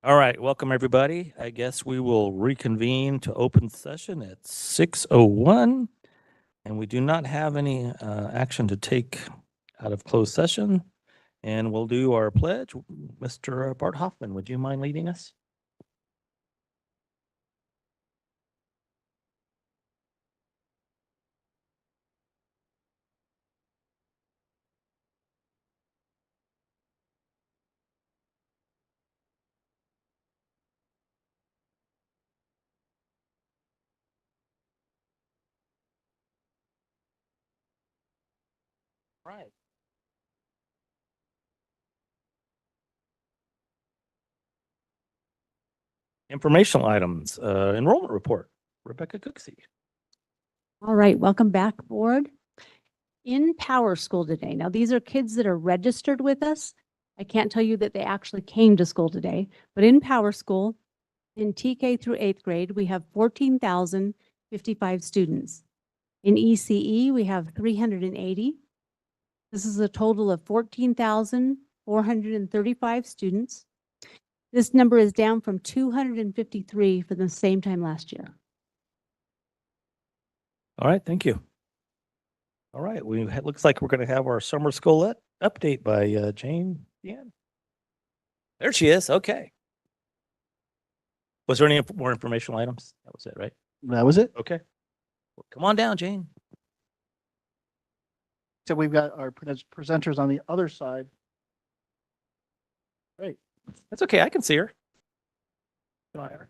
All right, welcome everybody. I guess we will reconvene to open session at 6:01, and we do not have any action to take out of closed session. And we'll do our pledge. Mr. Bart Hoffman, would you mind leading us? Right. Informational items, enrollment report, Rebecca Cooksey. All right, welcome back, board. In Power School today. Now, these are kids that are registered with us. I can't tell you that they actually came to school today, but in Power School, in TK through 8th grade, we have 14,055 students. In ECE, we have 380. This is a total of 14,435 students. This number is down from 253 for the same time last year. All right, thank you. All right, it looks like we're going to have our summer school update by Jane. Yeah, there she is. Okay. Was there any more informational items? That was it, right? That was it. Okay. Well, come on down, Jane. So we've got our presenters on the other side. Great. That's okay. I can see her. Can I her?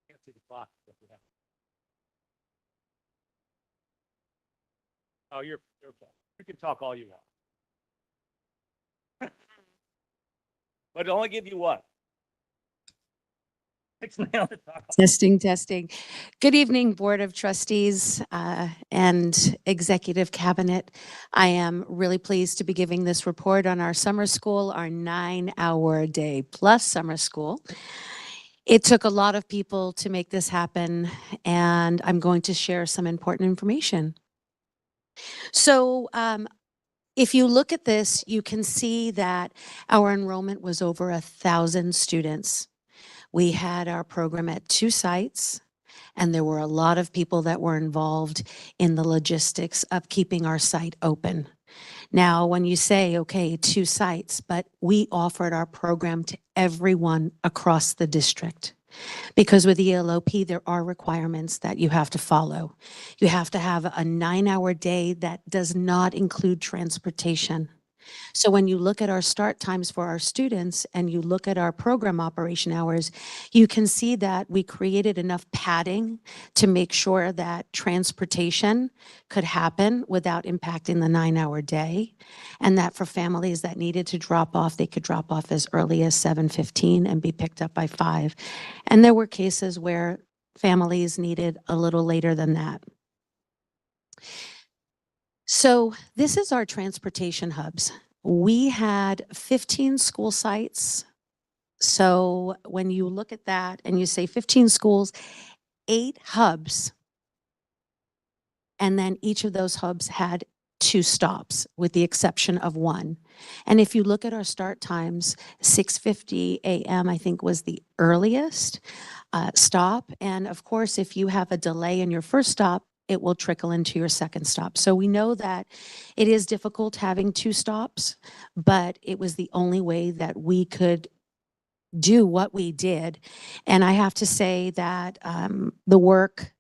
Can't see the clock. Oh, you're okay. You can talk all you want. But it'll only give you what? 6 minutes. Testing. Good evening, Board of Trustees and Executive Cabinet. I am really pleased to be giving this report on our summer school, our 9-hour-a-day plus summer school. It took a lot of people to make this happen, and I'm going to share some important information. So if you look at this, you can see that our enrollment was over 1,000 students. We had our program at 2 sites, and there were a lot of people that were involved in the logistics of keeping our site open. Now, when you say, okay, 2 sites, but we offered our program to everyone across the district. Because with ELOP, there are requirements that you have to follow. You have to have a 9-hour day that does not include transportation. So when you look at our start times for our students and you look at our program operation hours, you can see that we created enough padding to make sure that transportation could happen without impacting the 9-hour day. And that for families that needed to drop off, they could drop off as early as 7:15 and be picked up by 5. And there were cases where families needed a little later than that. So this is our transportation hubs. We had 15 school sites. So when you look at that and you say 15 schools, 8 hubs, and then each of those hubs had 2 stops with the exception of 1. And if you look at our start times, 6:50 a.m. I think was the earliest stop. And of course, if you have a delay in your first stop, it will trickle into your second stop. So we know that it is difficult having 2 stops, but it was the only way that we could do what we did. And I have to say that the work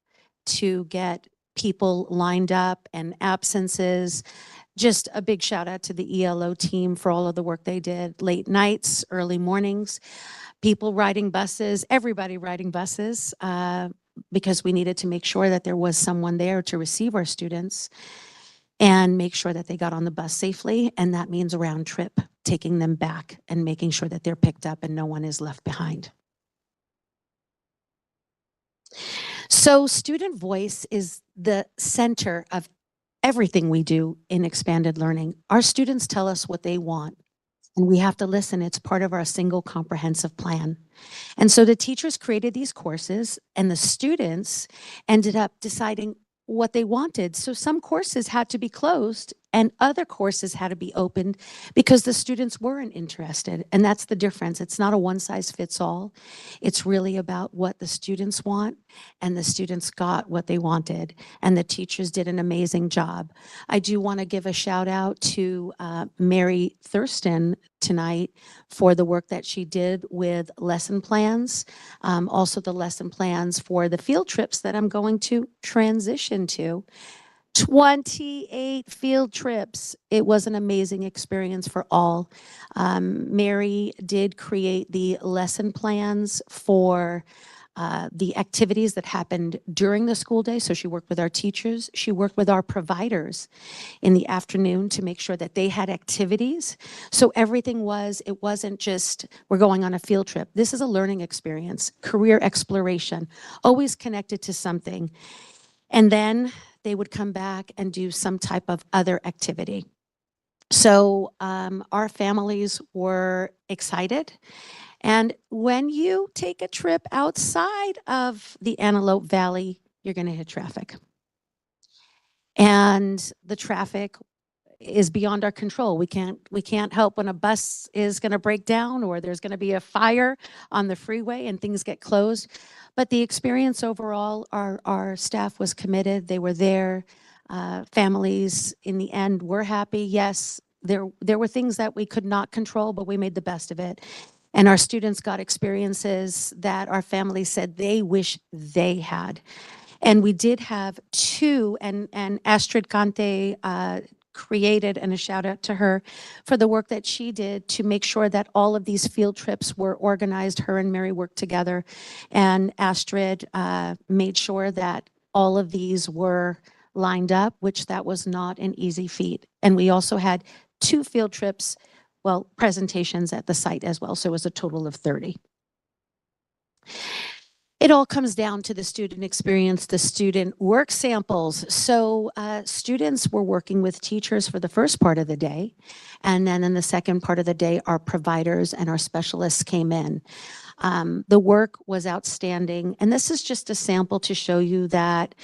to get people lined up and absences, just a big shout out to the ELO team for all of the work they did, late nights, early mornings, people riding buses, everybody riding buses, because we needed to make sure that there was someone there to receive our students and make sure that they got on the bus safely. And that means a round trip, taking them back and making sure that they're picked up and no one is left behind. So student voice is the center of everything we do in expanded learning. Our students tell us what they want, and we have to listen. It's part of our single comprehensive plan. And so the teachers created these courses, and the students ended up deciding what they wanted. So some courses had to be closed and other courses had to be opened because the students weren't interested. And that's the difference. It's not a one size fits all. It's really about what the students want, and the students got what they wanted, and the teachers did an amazing job. I do want to give a shout out to Mary Thurston tonight for the work that she did with lesson plans, also the lesson plans for the field trips that I'm going to transition to. 28 field trips. It was an amazing experience for all. Mary did create the lesson plans for the activities that happened during the school day. So she worked with our teachers. She worked with our providers in the afternoon to make sure that they had activities. So everything it wasn't just, we're going on a field trip. This is a learning experience, career exploration, always connected to something. And then they would come back and do some type of other activity. So our families were excited. And when you take a trip outside of the Antelope Valley, you're going to hit traffic. And the traffic is beyond our control. We can't help when a bus is going to break down or there's going to be a fire on the freeway and things get closed. But the experience overall, our staff was committed. They were there. Families in the end were happy. Yes, there were things that we could not control, but we made the best of it. And our students got experiences that our families said they wish they had. And we did have two, and Astrid Cante created, and a shout out to her for the work that she did to make sure that all of these field trips were organized. Her and Mary worked together, and Astrid made sure that all of these were lined up, which that was not an easy feat. And we also had 2 field trips, well, presentations at the site as well. So it was a total of 30. It all comes down to the student experience, the student work samples. So students were working with teachers for the first part of the day. And then in the second part of the day, our providers and our specialists came in. The work was outstanding. And this is just a sample to show you that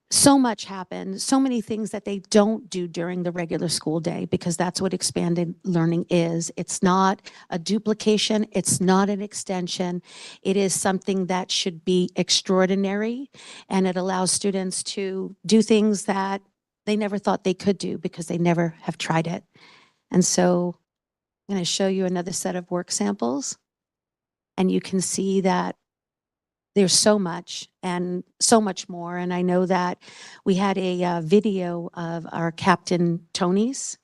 so much happened, so many things that they don't do during the regular school day, because that's what expanded learning is. It's not a duplication. It's not an extension. It is something that should be extraordinary, and it allows students to do things that they never thought they could do because they never have tried it. And so I'm going to show you another set of work samples, and you can see that there's so much and so much more. And I know that we had a video of our Captain Tony's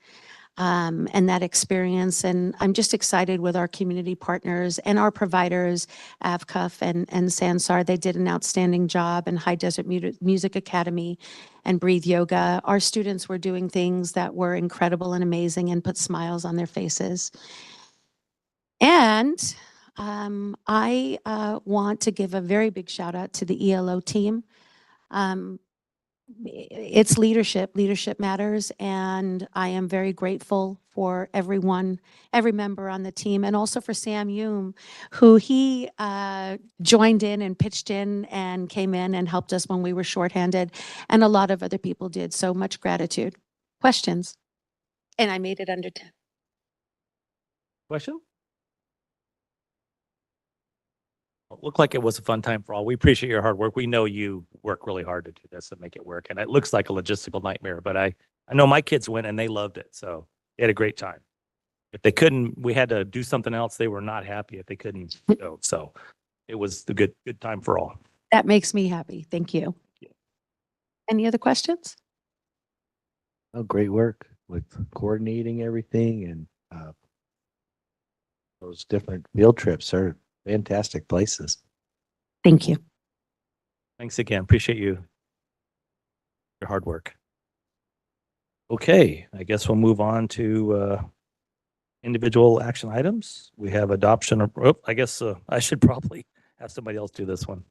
and that experience. And I'm just excited with our community partners and our providers, AVCUF and Sansar. They did an outstanding job, and High Desert Music Academy and Breathe Yoga. Our students were doing things that were incredible and amazing and put smiles on their faces. And I want to give a very big shout out to the ELO team. It's leadership matters, and I am very grateful for everyone, every member on the team, and also for Sam Hume, who he joined in and pitched in and came in and helped us when we were shorthanded, and a lot of other people did. So much gratitude. Questions? And I made it under 10. Question? Looked like it was a fun time for all. We appreciate your hard work. We know you work really hard to do this and make it work. And it looks like a logistical nightmare, but I know my kids went and they loved it. So they had a great time. If they couldn't, we had to do something else. They were not happy if they couldn't go. So it was the good time for all. That makes me happy. Thank you. Any other questions? Oh, great work with coordinating everything, and those different field trips are fantastic places. Thank you. Thanks again. Appreciate your hard work. Okay, I guess we'll move on to individual action items. We have adoption of, I guess I should probably have somebody else do this one.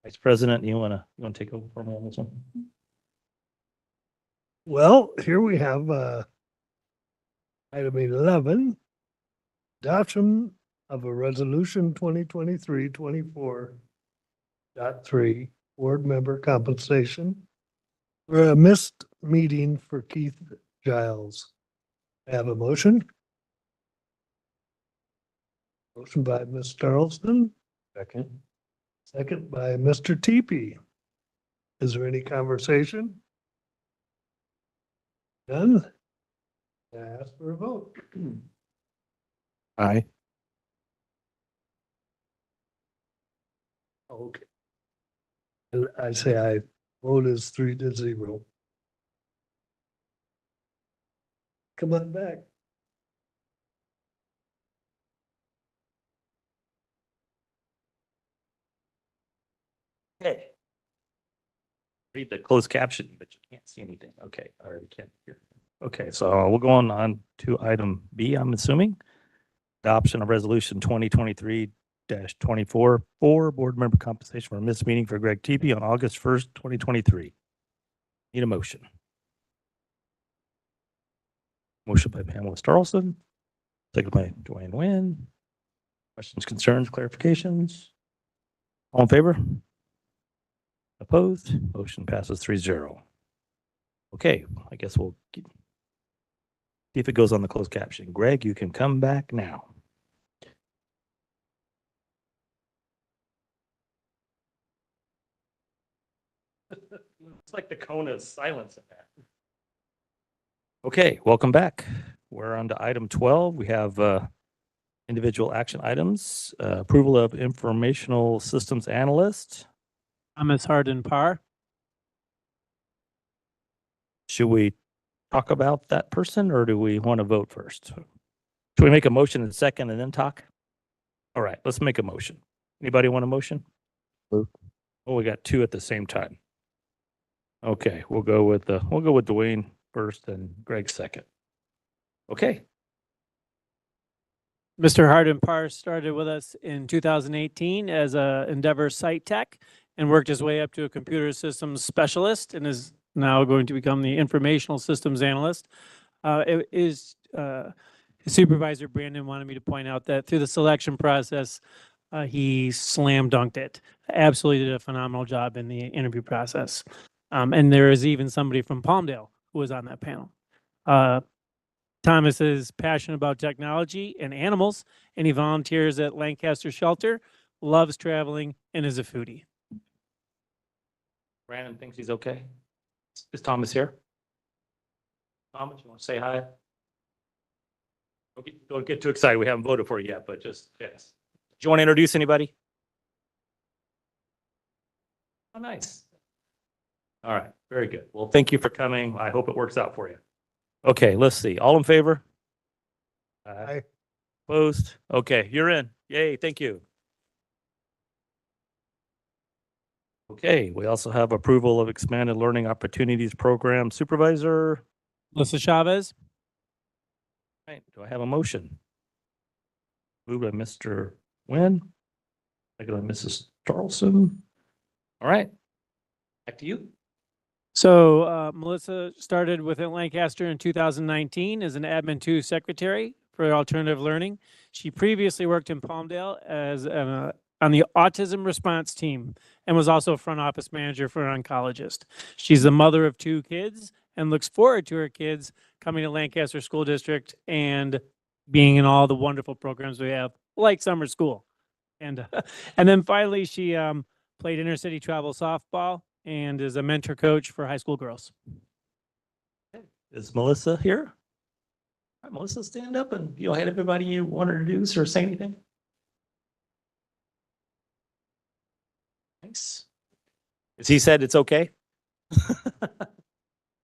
Vice President, you want to take over for me on this one? Well, here we have item 11, adoption of a resolution 2023-24.3, board member compensation for a missed meeting for Keith Giles. Have a motion? Motion by Ms. Charleston, Second. second by Mr. Teepee. Is there any conversation? None? I ask for a vote. Aye. Okay. And I say aye. Vote is 3-0. Come on back. Okay. Read the closed caption, but you can't see anything. Okay, I already can't hear. Okay, so we'll go on to item B, I'm assuming. Adoption of resolution 2023-24 for board member compensation for a missed meeting for Greg Teepee on August 1st, 2023. Need a motion. Motion by Pamela Starlson, second by Dwayne Nguyen. Questions, concerns, clarifications? All in favor? Opposed? Motion passes 3-0. Okay, I guess we'll see if it goes on the closed caption. Greg, you can come back now. It's like the cone of silence in that. Okay, welcome back. We're on to item 12. We have individual action items. Approval of informational systems analyst. Thomas Hardin Parr. Should we talk about that person or do we want to vote first? Should we make a motion in a second and then talk? All right, let's make a motion. Anybody want a motion? Move. Oh, we got two at the same time. Okay, we'll go with Dwayne first and Greg second. Okay, Mr. Hardin Parr started with us in 2018 as a Endeavor site tech and worked his way up to a computer systems specialist and is now going to become the informational systems analyst. His supervisor, Brandon, wanted me to point out that through the selection process, he slam dunked it. Absolutely did a phenomenal job in the interview process. And there is even somebody from Palmdale who was on that panel. Thomas is passionate about technology and animals, and he volunteers at Lancaster Shelter, loves traveling, and is a foodie. Brandon thinks he's okay. Is Thomas here? Thomas, you want to say hi? Don't get too excited. We haven't voted for you yet, but just, yes. Do you want to introduce anybody? Oh, nice. All right, very good. Well, thank you for coming. I hope it works out for you. Okay, let's see. All in favor? Aye. Opposed? Okay, you're in. Yay, thank you. Okay, we also have approval of expanded learning opportunities program supervisor. Melissa Chavez. Right, do I have a motion? Moved by Mr. Nguyen, second by Mrs. Charleston. All right, back to you. So Melissa started with Lancaster in 2019 as an Admin 2 secretary for alternative learning. She previously worked in Palmdale as on the autism response team and was also a front office manager for an oncologist. She's the mother of 2 kids and looks forward to her kids coming to Lancaster School District and being in all the wonderful programs we have, like summer school. And then finally, she played intercity travel softball and is a mentor coach for high school girls. Is Melissa here? All right, Melissa, stand up and had everybody you want to introduce or say anything. Nice. As he said, it's okay.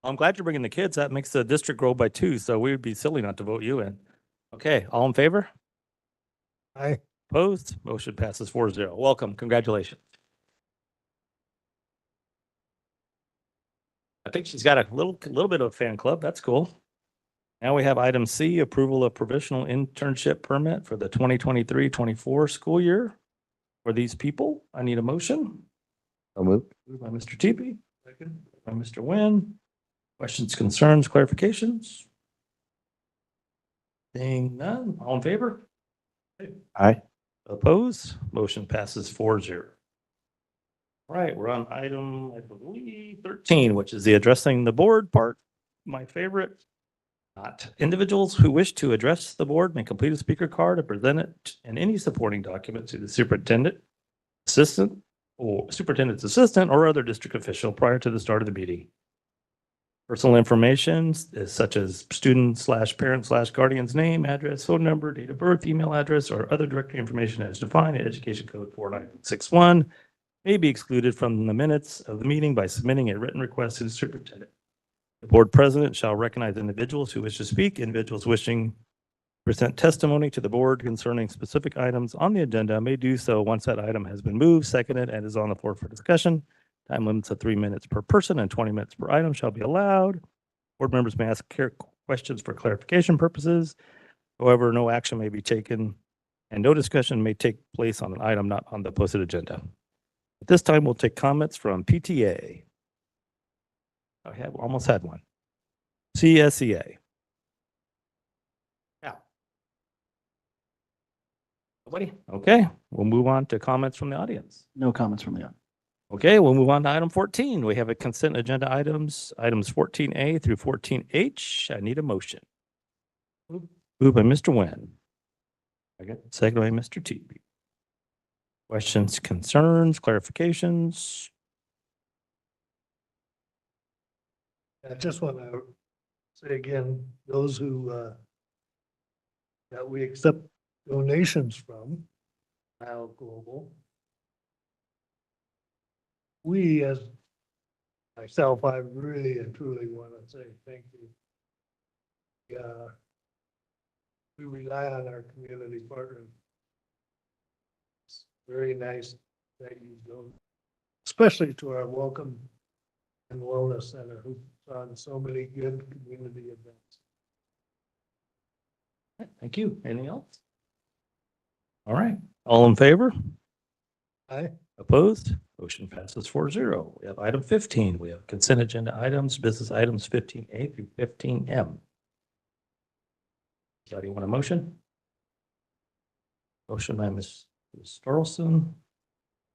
I'm glad you're bringing the kids. That makes the district grow by 2, so we would be silly not to vote you in. Okay, all in favor? Aye. Opposed? Motion passes 4-0. Welcome, congratulations. I think she's got a little bit of a fan club. That's cool. Now we have item C, approval of provisional internship permit for the 2023-24 school year for these people. I need a motion. I'll move. Moved by Mr. Teepee, second by Mr. Nguyen. Questions, concerns, clarifications? Seeing none, all in favor? Aye. Opposed? Motion passes 4-0. All right, we're on item, I believe, 13, which is the addressing the board part, my favorite. Not. Individuals who wish to address the board may complete a speaker card and present it and any supporting document to the superintendent's assistant or other district official prior to the start of the meeting. Personal information is such as student/parent/guardian's name, address, phone number, date of birth, email address, or other directory information as defined in Education Code 4961 may be excluded from the minutes of the meeting by submitting a written request to the superintendent. The board president shall recognize individuals who wish to speak. Individuals wishing to present testimony to the board concerning specific items on the agenda may do so once that item has been moved, seconded, and is on the floor for discussion. Time limits of 3 minutes per person and 20 minutes per item shall be allowed. Board members may ask questions for clarification purposes. However, no action may be taken and no discussion may take place on an item not on the posted agenda. At this time, we'll take comments from PTA. I have almost had one. CSEA. Yeah. Nobody? Okay, we'll move on to comments from the audience. No comments from the audience. Okay, we'll move on to item 14. We have a consent agenda items 14A through 14H. I need a motion. Moved by Mr. Nguyen. Second by Mr. Teeby. Questions, concerns, clarifications? I just want to say again, those who, that we accept donations from, now Global. We, as myself, I really and truly want to say thank you. We rely on our community partners. It's very nice that you go, especially to our Welcome and Wellness Center, who puts on so many good community events. Thank you. Anything else? All right. All in favor? Aye. Opposed? Motion passes 4-0. We have item 15. We have consent agenda items, business items 15A through 15M. Anybody want a motion? Motion by Ms. Storlson.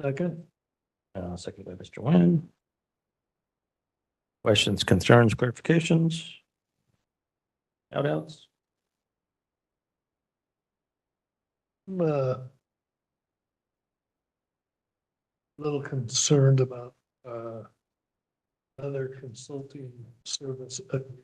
Second. Second by Mr. Nguyen. Questions, concerns, clarifications? Shout-outs? I'm a little concerned about other consulting service agreement.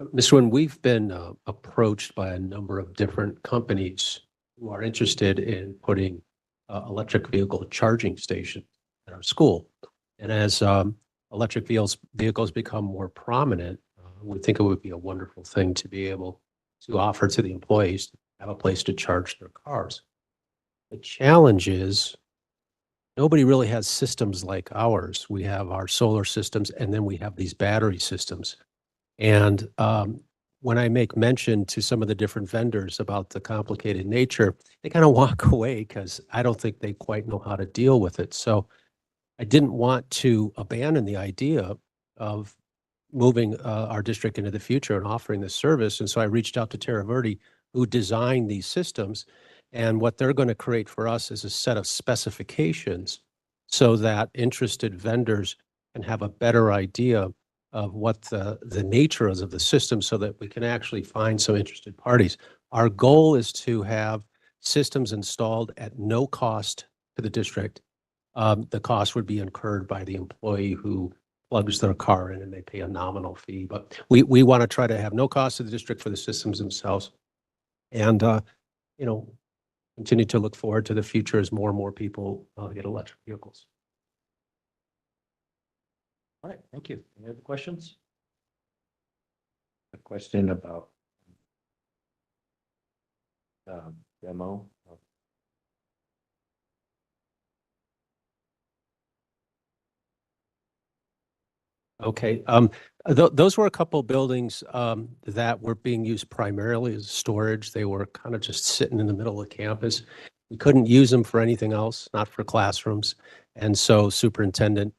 Mr. Nguyen, we've been approached by a number of different companies who are interested in putting electric vehicle charging stations at our school. And as electric vehicles become more prominent, we think it would be a wonderful thing to be able to offer to the employees to have a place to charge their cars. The challenge is nobody really has systems like ours. We have our solar systems, and then we have these battery systems. And when I make mention to some of the different vendors about the complicated nature, they kind of walk away because I don't think they quite know how to deal with it. So I didn't want to abandon the idea of moving our district into the future and offering this service. And so I reached out to Terra Verde, who designed these systems. And what they're going to create for us is a set of specifications so that interested vendors can have a better idea of what the nature is of the system so that we can actually find some interested parties. Our goal is to have systems installed at no cost to the district. The cost would be incurred by the employee who plugs their car in and they pay a nominal fee. But we want to try to have no cost to the district for the systems themselves. And, continue to look forward to the future as more and more people get electric vehicles. All right, thank you. Any other questions? A question about demo. Okay, those were a couple buildings that were being used primarily as storage. They were kind of just sitting in the middle of campus. We couldn't use them for anything else, not for classrooms. And so superintendent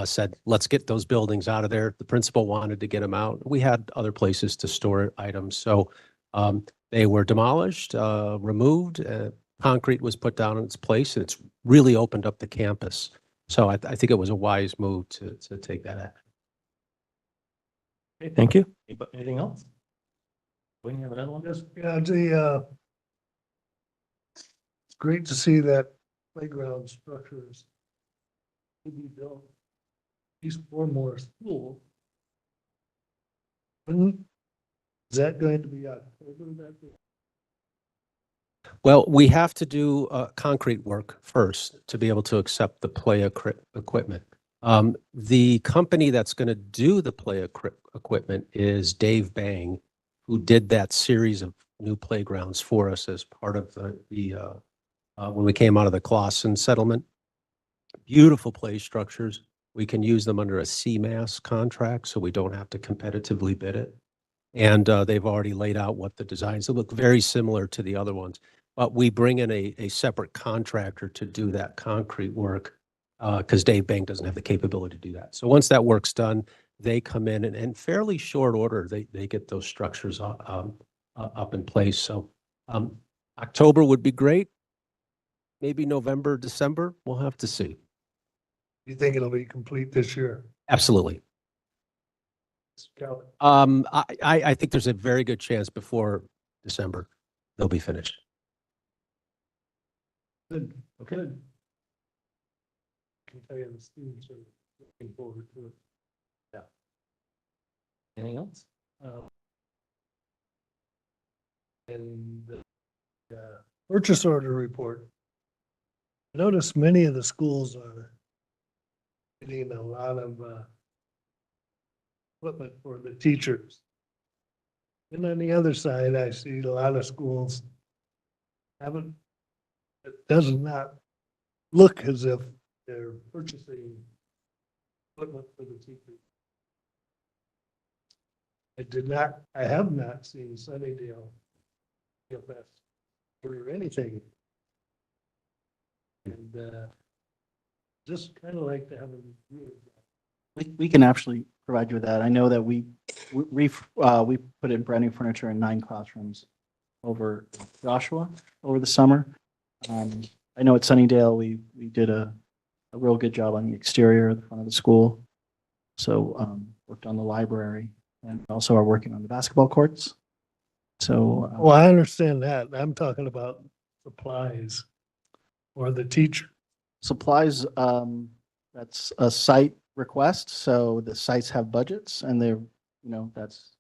said, let's get those buildings out of there. The principal wanted to get them out. We had other places to store items. So they were demolished, removed, concrete was put down in its place, and it's really opened up the campus. So I think it was a wise move to take that action. Okay, thank you. Anything else? We have another one? Yes, yeah, it's great to see that playground structures to be built. At least one more school. When is that going to be October? Well, we have to do concrete work first to be able to accept the play equipment. The company that's going to do the play equipment is Dave Bang, who did that series of new playgrounds for us as part of when we came out of the Clausen settlement. Beautiful play structures. We can use them under a CMAS contract, so we don't have to competitively bid it. And they've already laid out what the designs will look very similar to the other ones. But we bring in a separate contractor to do that concrete work because Dave Bank doesn't have the capability to do that. So once that work's done, they come in and in fairly short order, they get those structures up in place. So October would be great. Maybe November, December, we'll have to see. You think it'll be complete this year? Absolutely. I think there's a very good chance before December they'll be finished. Good, okay. I can tell you the students are looking forward to it. Anything else? And the purchase order report. I noticed many of the schools are getting a lot of equipment for the teachers. And on the other side, I see a lot of schools haven't, it does not look as if they're purchasing equipment for the teachers. I have not seen Sunnydale PFS or anything. And just kind of like to have a review of that. We can actually provide you with that. I know that we put in brand new furniture in 9 classrooms over Joshua over the summer. I know at Sunnydale, we did a real good job on the exterior of the front of the school. So worked on the library and also are working on the basketball courts. So Well, I understand that. I'm talking about supplies or the teacher. supplies, that's a site request. So the sites have budgets and they're, that's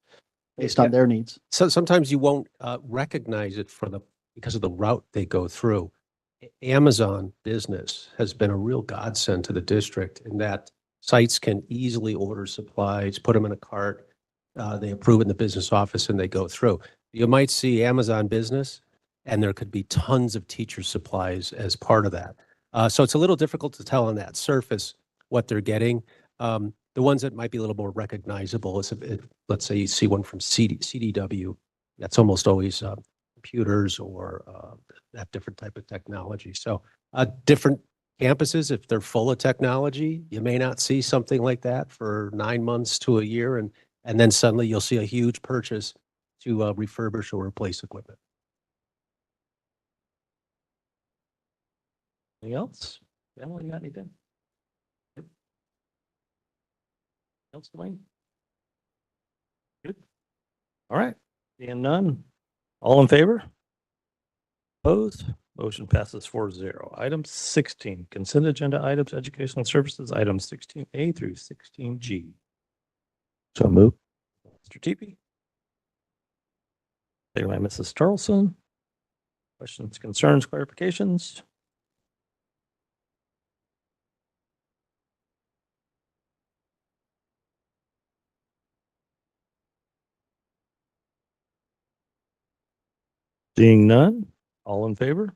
based on their needs. So sometimes you won't recognize it because of the route they go through. Amazon Business has been a real godsend to the district in that sites can easily order supplies, put them in a cart, they approve it in the business office and they go through. You might see Amazon Business and there could be tons of teacher supplies as part of that. So it's a little difficult to tell on that surface what they're getting. The ones that might be a little more recognizable is if let's say you see one from CDW, that's almost always computers or that different type of technology. So different campuses, if they're full of technology, you may not see something like that for 9 months to a year. And then suddenly you'll see a huge purchase to refurbish or replace equipment. Anything else? Emily, you got anything? Yep. Else, Dwayne? Good. All right. Seeing none. All in favor? Opposed? Motion passes 4-0. Item 16, consent agenda items, educational services, items 16A through 16G. So move. Mr. Teepee. Second by Mrs. Charlson. Questions, concerns, clarifications? Seeing none, all in favor?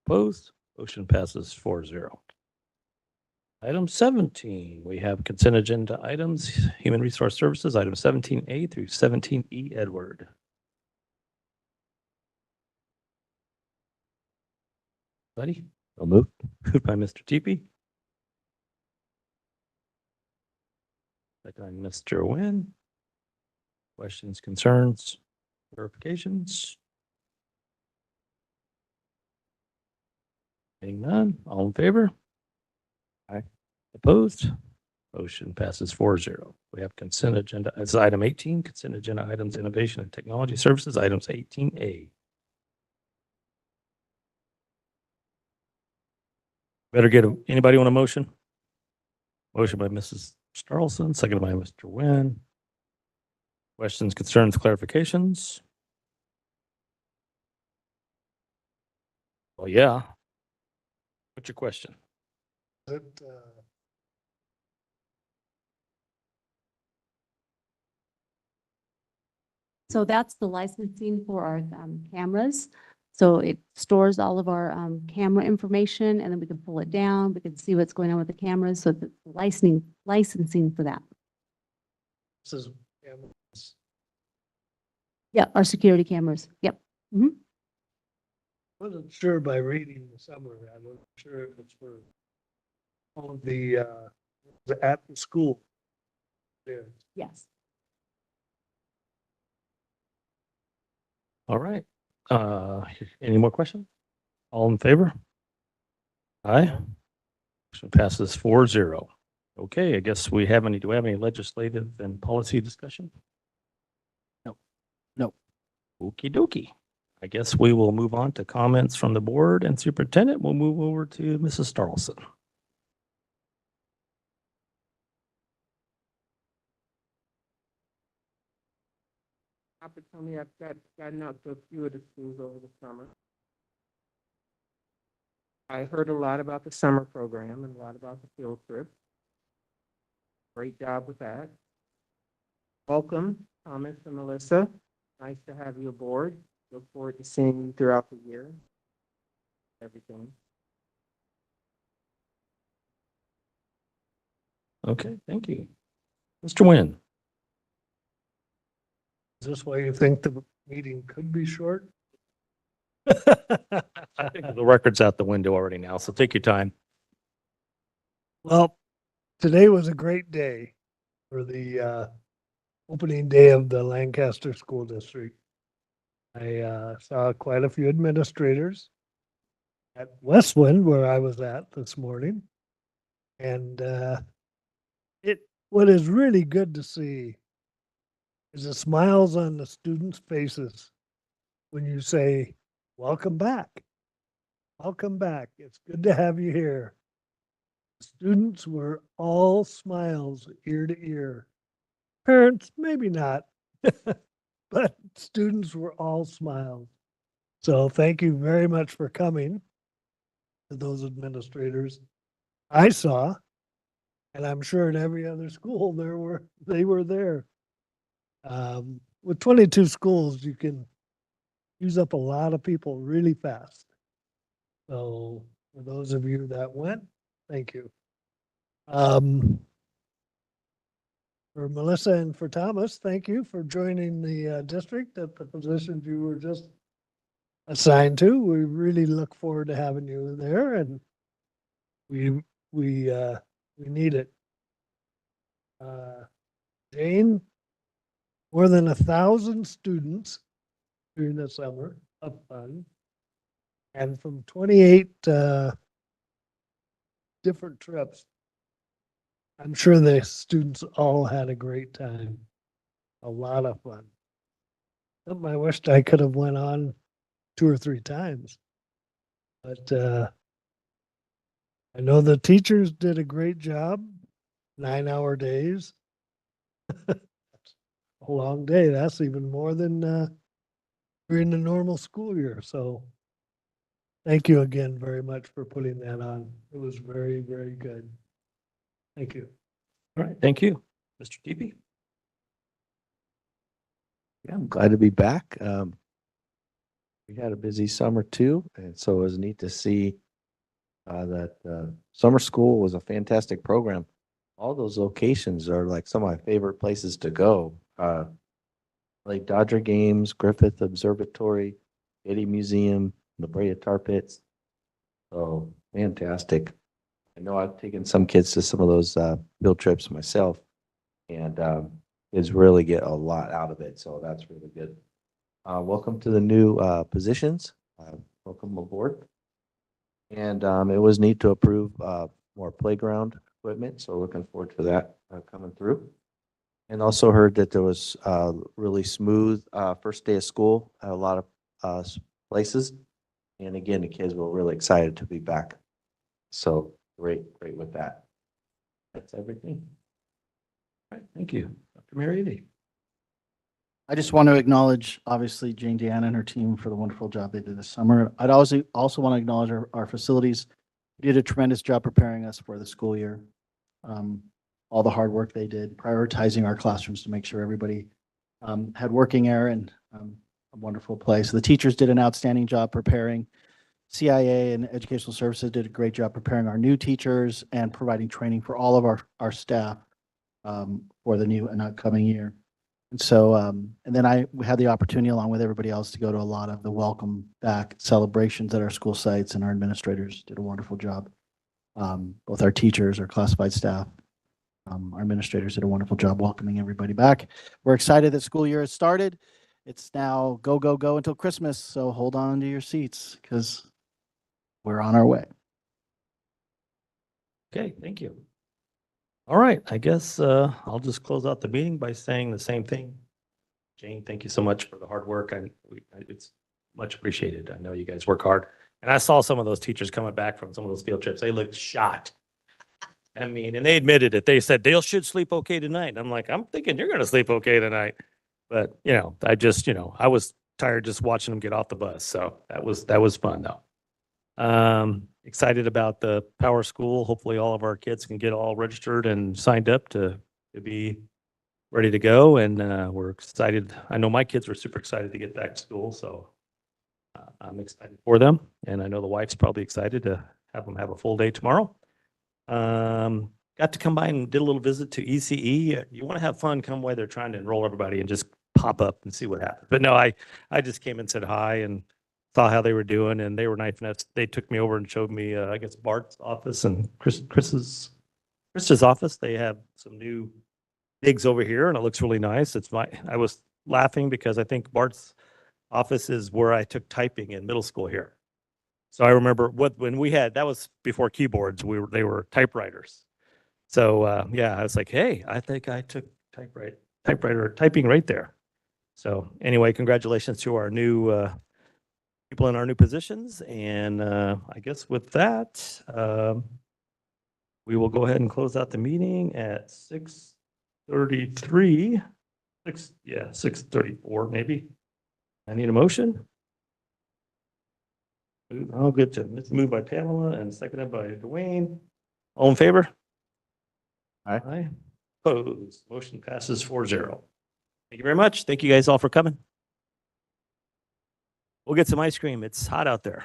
Opposed? Motion passes 4-0. Item 17, we have consent agenda items, human resource services, item 17A through 17E, Edward. Buddy, I'll move. Moved by Mr. Teepee. Second by Mr. Nguyen. Questions, concerns, clarifications? Seeing none, all in favor? Opposed? Motion passes 4-0. We have consent agenda. It's item 18, consent agenda items, innovation and technology services, items 18A. Better get, anybody want a motion? Motion by Mrs. Starlson, seconded by Mr. Nguyen. Questions, concerns, clarifications? Well, yeah. What's your question? That, So that's the licensing for our cameras. So it stores all of our camera information and then we can pull it down. We can see what's going on with the cameras. So the licensing for that. this is, Yeah, our security cameras. Yep. wasn't sure by reading the summary. I wasn't sure if it's for all of the at the school. There. Yes. All right. Any more questions? All in favor? Aye. Motion passes 4-0. Okay, I guess do we have any legislative and policy discussion? No. No. Okey dokey. I guess we will move on to comments from the board and superintendent. We'll move over to Mrs. Starlson. Opportunity. I've gotten out to a few of the schools over the summer. I heard a lot about the summer program and a lot about the field trip. Great job with that. Welcome, Thomas and Melissa. Nice to have you aboard. Look forward to seeing you throughout the year. Everything. Okay, thank you. Mr. Nguyen. Is this why you think the meeting could be short? I think the record's out the window already now, so take your time. Well, today was a great day for the opening day of the Lancaster School District. I saw quite a few administrators at Westwind, where I was at this morning. And what is really good to see is the smiles on the students' faces when you say, welcome back. Welcome back. It's good to have you here. Students were all smiles ear to ear. Parents, maybe not, but students were all smiles. So thank you very much for coming to those administrators. I saw, and I'm sure in every other school they were there. With 22 schools, you can use up a lot of people really fast. So for those of you that went, thank you. For Melissa and for Thomas, thank you for joining the district at the positions you were just assigned to. We really look forward to having you there, and we need it. Jane, more than 1,000 students during the summer of fun, and from 28 different trips. I'm sure the students all had a great time. A lot of fun. Something I wished I could have went on 2 or 3 times. But I know the teachers did a great job. 9-hour days. A long day. That's even more than during the normal school year. So thank you again very much for putting that on. It was very, very good. Thank you. All right, thank you. Mr. Teepee? Yeah, I'm glad to be back. We had a busy summer too, and so it was neat to see that summer school was a fantastic program. All those locations are like some of my favorite places to go. Like Dodger Games, Griffith Observatory, Getty Museum, La Brea Tar Pits. So fantastic. I know I've taken some kids to some of those field trips myself, and kids really get a lot out of it. So that's really good. Welcome to the new positions. Welcome aboard. And it was neat to approve more playground equipment, so looking forward to that coming through. And also heard that there was really smooth first day of school at a lot of places. And again, the kids were really excited to be back. So great with that. That's everything. All right, thank you. Dr. Marietta. I just want to acknowledge, obviously, Jane Deanna and her team for the wonderful job they did this summer. I'd also want to acknowledge our facilities. They did a tremendous job preparing us for the school year. All the hard work they did, prioritizing our classrooms to make sure everybody had working air and a wonderful place. The teachers did an outstanding job preparing. CIA and Educational Services did a great job preparing our new teachers and providing training for all of our staff for the new and upcoming year. And so, and then we had the opportunity, along with everybody else, to go to a lot of the welcome back celebrations at our school sites, and our administrators did a wonderful job. Both our teachers, our classified staff, our administrators did a wonderful job welcoming everybody back. We're excited that school year has started. It's now go, go, go until Christmas. So hold on to your seats because we're on our way. Okay, thank you. All right, I guess I'll just close out the meeting by saying the same thing. Jane, thank you so much for the hard work. It's much appreciated. I know you guys work hard. And I saw some of those teachers coming back from some of those field trips. They looked shot. I mean, and they admitted it. They said they should sleep okay tonight. I'm like, I'm thinking you're going to sleep okay tonight. But, I was tired just watching them get off the bus. So that was fun though. Excited about the Power School. Hopefully all of our kids can get all registered and signed up to be ready to go. And we're excited. I know my kids were super excited to get back to school. So I'm excited for them. And I know the wife's probably excited to have them have a full day tomorrow. Got to come by and did a little visit to ECE. You want to have fun, come while they're trying to enroll everybody and just pop up and see what happens. But no, I just came and said hi and saw how they were doing, and they were nice enough. They took me over and showed me, I guess, Bart's office and Chris's office. They have some new digs over here, and it looks really nice. I was laughing because I think Bart's office is where I took typing in middle school here. So I remember when we had, that was before keyboards. They were typewriters. So I was like, hey, I think I took typewriter typing right there. So anyway, congratulations to our new people in our new positions. And I guess with that, we will go ahead and close out the meeting at 6:33. 6:34 maybe. I need a motion. Oh, good. It's moved by Pamela and seconded by Dwayne. All in favor? Aye. Aye. Opposed. Motion passes 4-0. Thank you very much. Thank you guys all for coming. We'll get some ice cream. It's hot out there.